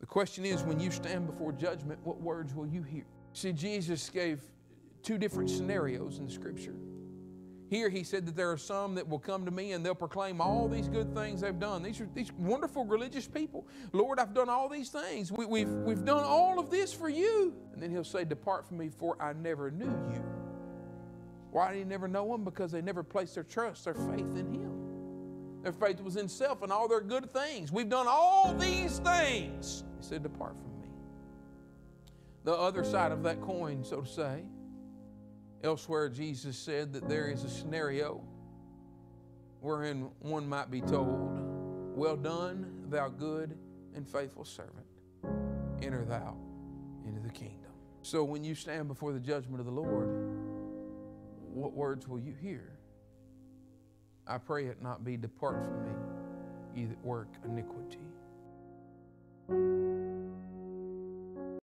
The question is, when you stand before judgment, what words will you hear? See, Jesus gave two different scenarios in the Scripture. Here he said that there are some that will come to me and they'll proclaim all these good things they've done. These are these wonderful religious people. Lord, I've done all these things. We've done all of this for you. And then he'll say, depart from me, for I never knew you. Why did he never know them? Because they never placed their trust, their faith in him. Their faith was in self and all their good things. We've done all these things. He said, depart from me. The other side of that coin, so to say, elsewhere Jesus said that there is a scenario wherein one might be told, well done, thou good and faithful servant. Enter thou into the kingdom. So when you stand before the judgment of the Lord, what words will you hear? I pray it not be, depart from me, ye that work iniquity.